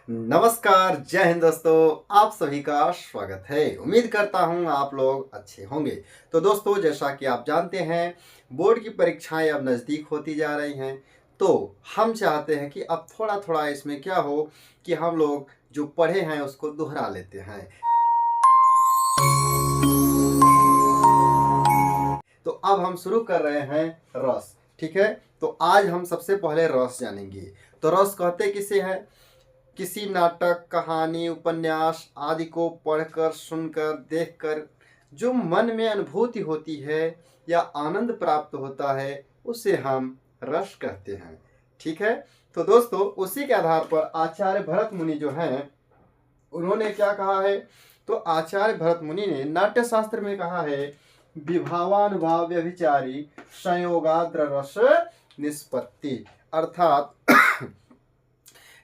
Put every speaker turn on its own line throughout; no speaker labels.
नमस्कार, जय हिंद दोस्तों। आप सभी का स्वागत है। उम्मीद करता हूं आप लोग अच्छे होंगे। तो दोस्तों, जैसा कि आप जानते हैं, बोर्ड की परीक्षाएं अब नज़दीक होती जा रही हैं। तो हम चाहते हैं कि अब थोड़ा थोड़ा इसमें क्या हो कि हम लोग जो पढ़े हैं उसको दोहरा लेते हैं। तो अब हम शुरू कर रहे हैं रस। ठीक है, तो आज हम सबसे पहले रस जानेंगे। तो रस कहते किसे हैं? किसी नाटक, कहानी, उपन्यास आदि को पढ़कर, सुनकर, देखकर जो मन में अनुभूति होती है या आनंद प्राप्त होता है, उसे हम रस कहते हैं। ठीक है, तो दोस्तों, उसी के आधार पर आचार्य भरत मुनि जो हैं, उन्होंने क्या कहा है? तो आचार्य भरत मुनि ने नाट्य शास्त्र में कहा है, विभावानुभाव व्यभिचारी संयोगाद्र रस निष्पत्ति। अर्थात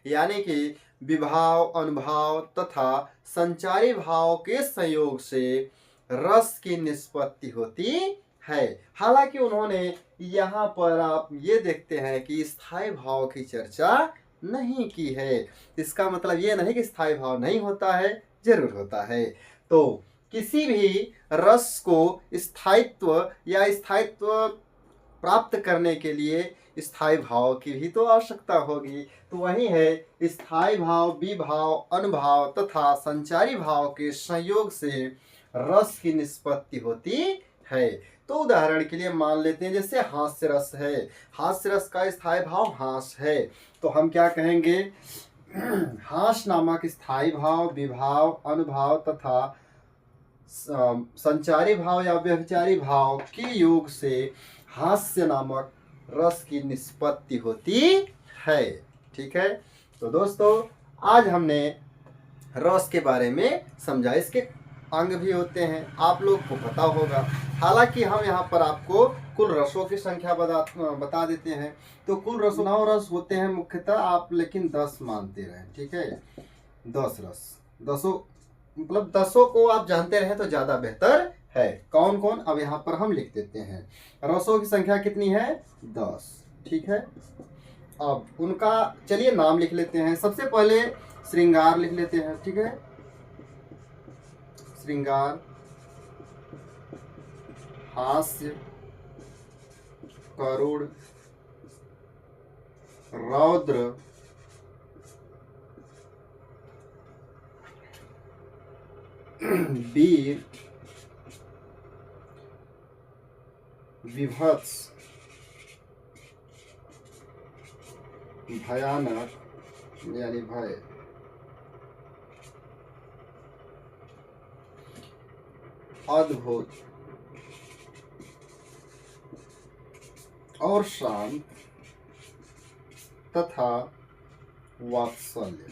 यानी कि विभाव, अनुभाव तथा संचारी भाव के संयोग से रस की निष्पत्ति होती है। हालांकि उन्होंने यहाँ पर आप ये देखते हैं कि स्थायी भाव की चर्चा नहीं की है। इसका मतलब ये नहीं कि स्थायी भाव नहीं होता है, जरूर होता है। तो किसी भी रस को स्थायित्व या स्थायित्व प्राप्त करने के लिए स्थायी भाव की भी तो आवश्यकता होगी। तो वही है, स्थायी भाव, विभाव, अनुभाव तथा संचारी भाव के संयोग से रस की निष्पत्ति होती है। तो उदाहरण के लिए मान लेते हैं, जैसे हास्य रस है। हास्य रस का स्थायी भाव हास है। तो हम क्या कहेंगे? हास नामक स्थायी भाव, विभाव, अनुभाव तथा संचारी भाव या व्यभिचारी भाव के योग से हास्य नामक रस की निष्पत्ति होती है। ठीक है, तो दोस्तों, आज हमने रस के बारे में समझा। इसके अंग भी होते हैं, आप लोग को पता होगा। हालांकि हम यहाँ पर आपको कुल रसों की संख्या बता देते हैं। तो कुल रस 9 रस होते हैं मुख्यतः, आप लेकिन 10 मानते रहें। ठीक है, 10 रस, 10 को आप जानते रहे तो ज्यादा बेहतर है। कौन कौन, अब यहाँ पर हम लिख देते हैं। रसों की संख्या कितनी है? 10। ठीक है, अब उनका चलिए नाम लिख लेते हैं। सबसे पहले श्रृंगार लिख लेते हैं। ठीक है, श्रृंगार, हास्य, करुण, रौद्र, वीर, विभत्स, भयानक यानी भय, अद्भुत और शांत तथा वात्सल्य।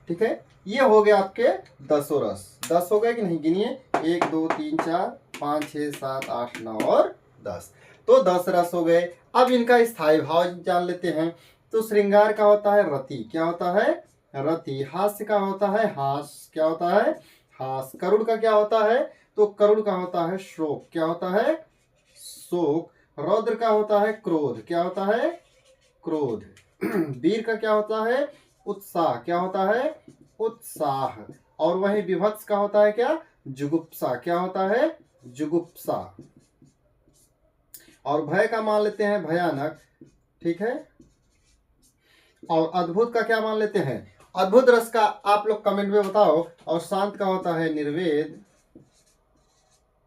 ठीक है, ये हो गया आपके 10 रस। 10 हो गए कि नहीं? गिनिए, 1 2 3 4 5 6 7 8 9 और 10। तो 10 रस हो गए। अब इनका स्थायी भाव जान लेते हैं। तो श्रृंगार का होता है रति। क्या होता है? रति। हास्य का होता है हास। क्या होता है? हास। करुण का क्या होता है? तो करुण का होता है शोक। क्या होता है? शोक। रौद्र का होता है क्रोध। क्या होता है? क्रोध। वीर का क्या होता है? उत्साह। क्या होता है? उत्साह। और वही विभत्स का होता है क्या? जुगुप्सा। क्या होता है? जुगुप्सा। और भय का मान लेते हैं भयानक। ठीक है, और अद्भुत का क्या मान लेते हैं? अद्भुत रस का आप लोग कमेंट में बताओ। और शांत का होता है निर्वेद।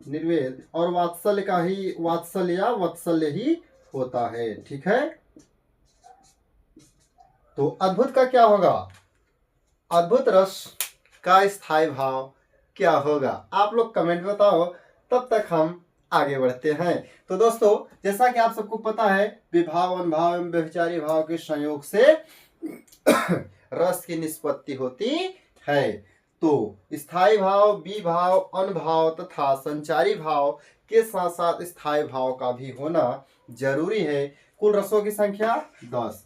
निर्वेद। और वात्सल्य का ही वात्सल्य ही होता है। ठीक है, तो अद्भुत का क्या होगा? अद्भुत रस का स्थायी भाव क्या होगा? आप लोग कमेंट बताओ, तब तक हम आगे बढ़ते हैं। तो दोस्तों, जैसा कि आप सबको पता है, विभाव, अनुभाव एवं व्यभिचारी भाव के संयोग से रस की निष्पत्ति होती है। तो स्थायी भाव, विभाव, अनुभाव तथा संचारी भाव के साथ साथ स्थायी भाव का भी होना जरूरी है। कुल रसों की संख्या 10।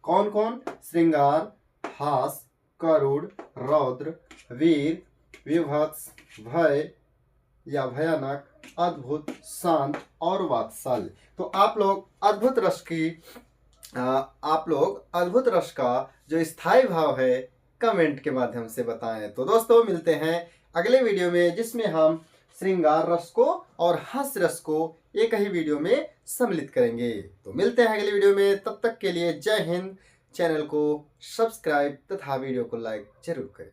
कौन कौन? श्रृंगार, हास, करुण, रौद्र, वीर, विभत्स, भय या भयानक, अद्भुत, शांत और वात्सल्य। तो आप लोग अद्भुत रस की आप लोग अद्भुत रस का जो स्थायी भाव है कमेंट के माध्यम से बताएं। तो दोस्तों मिलते हैं अगले वीडियो में, जिसमें हम श्रृंगार रस को और हास्य रस को एक ही वीडियो में सम्मिलित करेंगे। तो मिलते हैं अगले वीडियो में, तब तक के लिए जय हिंद। चैनल को सब्सक्राइब तथा वीडियो को लाइक जरूर करें।